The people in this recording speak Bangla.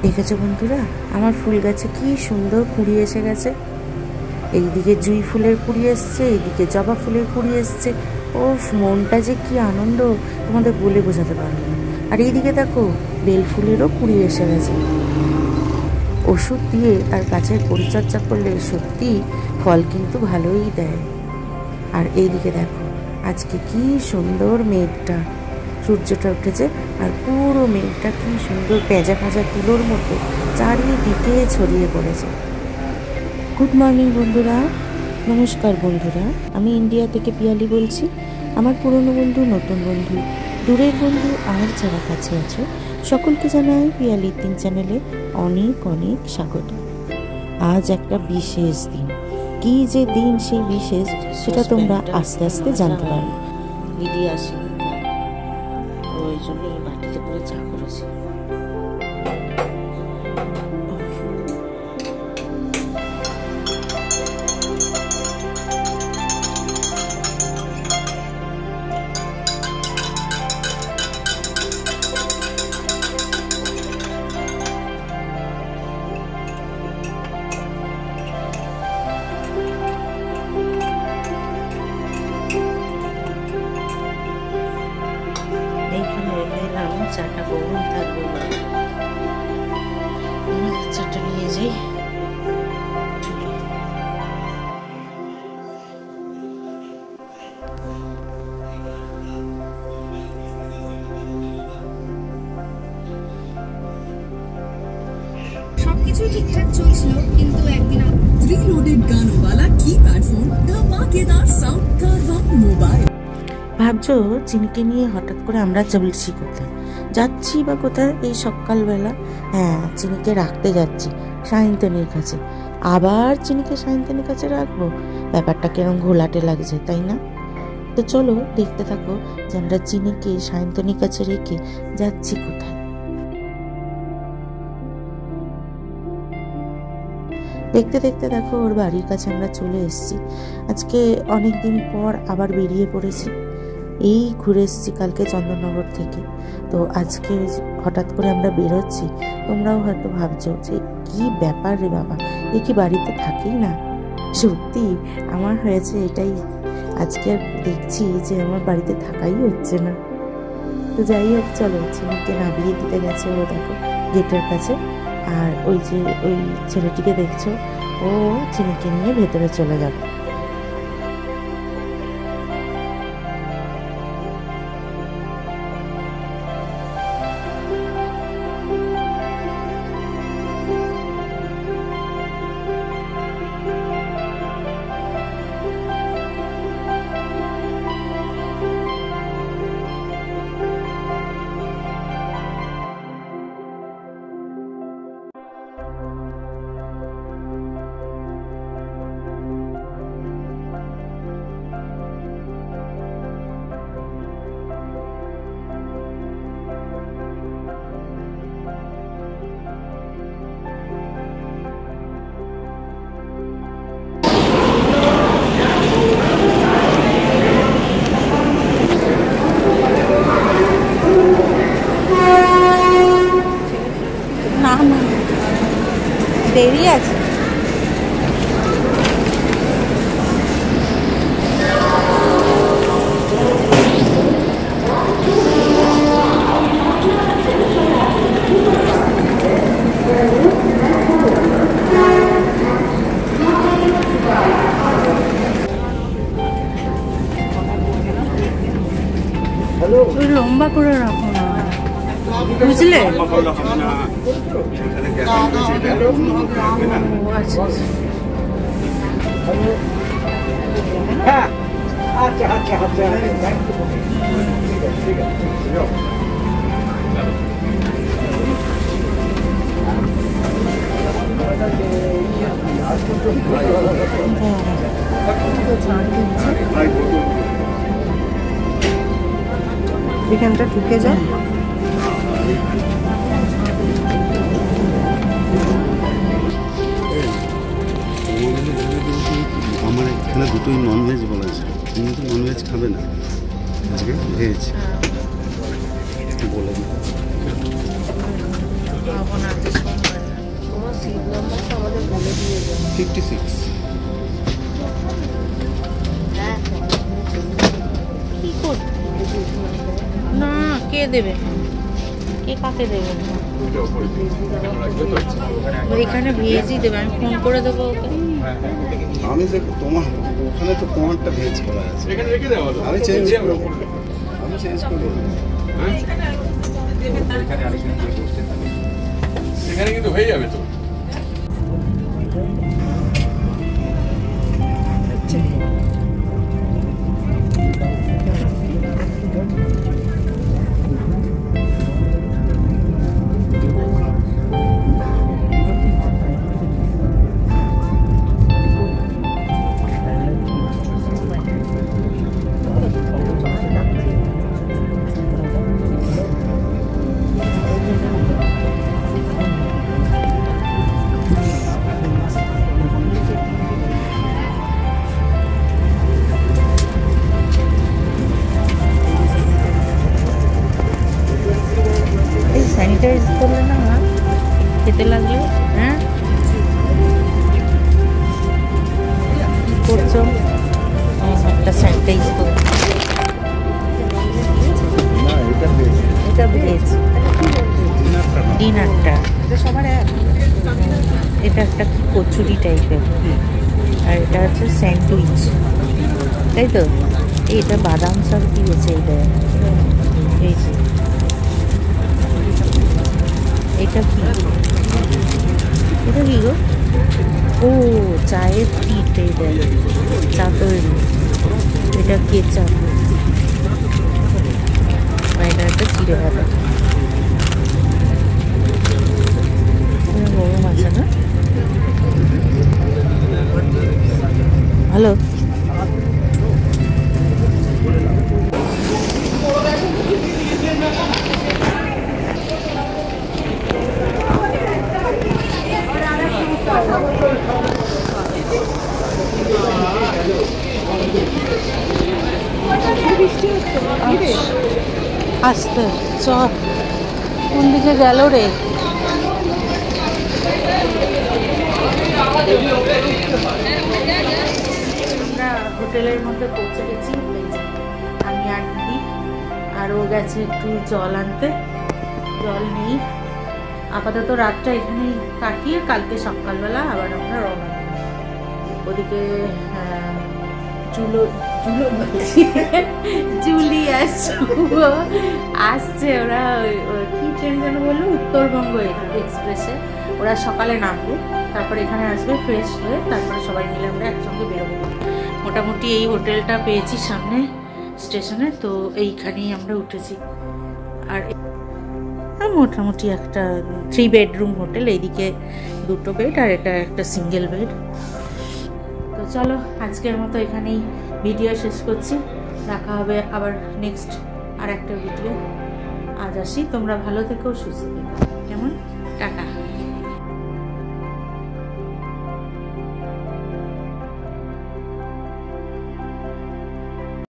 দেখেছো বন্ধুরা, আমার ফুল গাছে কি সুন্দর কুঁড়ি এসে গেছে। এইদিকে জুঁই ফুলের কুঁড়ি এসছে, এইদিকে জবা ফুলের কুঁড়ি এসছে। ওফ, মনটা যে কি আনন্দ তোমাদের বলে বোঝাতে পারবো না। আর এইদিকে দেখো বেল ফুলেরও কুঁড়ি এসে গেছে। ওষুধ দিয়ে আর গাছের পরিচর্যা করলে সত্যি ফল কিন্তু ভালোই দেয়। আর এইদিকে দেখো আজকে কি সুন্দর মেঘটা, সূর্যটা উঠেছে আর পুরো মেঘটা কি সুন্দর পেঁজা ভাজা তুলোর মতো চারিদিকে ছড়িয়ে পড়েছে। গুড মর্নিং বন্ধুরা, নমস্কার বন্ধুরা। আমি ইন্ডিয়া থেকে পিয়ালি বলছি। আমার পুরনো বন্ধু, নতুন বন্ধু, দূরের বন্ধু আর যারা কাছে আছো সকলকে জানাই পিয়ালি 3 চ্যানেলে অনেক অনেক স্বাগত। আজ একটা বিশেষ দিন। কি যে দিন সেই বিশেষ, সেটা তোমরা আস্তে আস্তে জানতে পারবে। দিদি আসি, ওই জন্য এই বাটিতে করে চা করেছি। চাটা গরম থাকবে, চাটা নিয়ে যাই। সবকিছু ঠিকঠাক চলছিল, কিন্তু একদিন प्रीलोडेड गानों वाला कीपैड फोन धमाकेदार साउंड का रंग मोबाइल। ভাবছো চিনিকে নিয়ে হঠাৎ করে আমরা চলছি কোথায়, যাচ্ছি বা কোথায় এই সকালবেলা? হ্যাঁ, চিনিকে রাখতে যাচ্ছি সায়ন্তনীর কাছে। আবার চিনিকে সায়ন্তনীর কাছে রাখবো, ব্যাপারটা কেরম ঘোলাটে লাগছে, তাই না? তো চলো দেখতে থাকো যে আমরা চিনিকে সায়ন্তনীর কাছে রেখে যাচ্ছি কোথায়। দেখতে দেখতে দেখো ওর বাড়ির কাছে আমরা চলে এসেছি। আজকে অনেক দিন পর আবার বেরিয়ে পড়েছি। এই ঘুরে এসেছি কালকে চন্দননগর থেকে। তো আজকে হঠাৎ করে আমরা বেরোচ্ছি। তোমরাও হয়তো ভাবছো যে কি ব্যাপার রে বাবা, এ কি বাড়িতে থাকেই না? সত্যি আমার হয়েছে এটাই। আজকে দেখছি যে আমার বাড়িতে থাকাই হচ্ছে না। তো যাই হোক, চলো চিনিকে নামিয়ে দিতে গেছে ও, দেখো গেটের কাছে। আর ওই যে ওই ছেলেটিকে দেখছো, ও চিনিকে নিয়ে ভেতরে চলে যাবে। দেরি আছে। লম্বা করে রাখো না, বুঝলে? এখানটা ঢুকে যায়। আমার এখানে দুটোই ননভেজ বলেছে, তুমি তো ননভেজ খাবে না, আজকে ভেজ বলে দিই। পাবো না। 56। কি করবে না, কে দেবে, কে কাকে দেবে? এখানে ভেজই দেবে, আমি ফোন করে দেবো ওকে। আমি দেখো তোমার ওখানে তো তোমারটা ভেজ করা আছে, আমি চেঞ্জ করে দেবো, আমি চেঞ্জ করে দেবো। এখানে কিন্তু হয়ে যাবে তো। স্যানিটাইজ করলে না খেতে লাগলে। হ্যাঁ কি করছো? একটা স্যানিটাইজ করো। এটা ভেজ ডিনারটা, এটা একটা কি কচুরি টাইপের, আর এটা হচ্ছে স্যান্ডউইচ, তাই তো? এটা বাদাম সব দিয়েছে, এটা এই যে এটা কি, এটা কি গো? ও চায়ের পিঠ, এটা চা তৈরি, এটা কেচাপ, এটা একটা চিড়ে ভাজা, গরম আছে না? ভালো। আসতে চ, কোন দিকে গেল রে? আমরা হোটেলের মধ্যে পৌঁছে গেছি, আমি আর দিদি, আর ও গেছে একটু জল আনতে, জল নেই। আপাতত রাতটা এখানেই কাটিয়ে কালকে সকালবেলা আবার আমরা রওনা। ওদিকে জুলি আসছে, ওরা কি ট্রেন যেন বললো, উত্তরবঙ্গ এক্সপ্রেসে। ওরা সকালে নামবে, তারপরে এখানে আসবে ফ্রেশ হয়ে, তারপরে সবাই মিলে আমরা একসঙ্গে বেরোবো। মোটামুটি এই হোটেলটা পেয়েছি সামনে স্টেশনে, তো এইখানেই আমরা উঠেছি। আর মোটামুটি একটা 3 বেডরুম হোটেল, এইদিকে 2টো বেড আর এটা একটা সিঙ্গেল বেড। তো চলো আজকের মতো এখানেই ভিডিও শেষ করছি, দেখা হবে আবার নেক্সট আর একটা ভিডিও। আজ আসি, তোমরা ভালো থেকো, সুস্থ থেকো, কেমন? টাটা।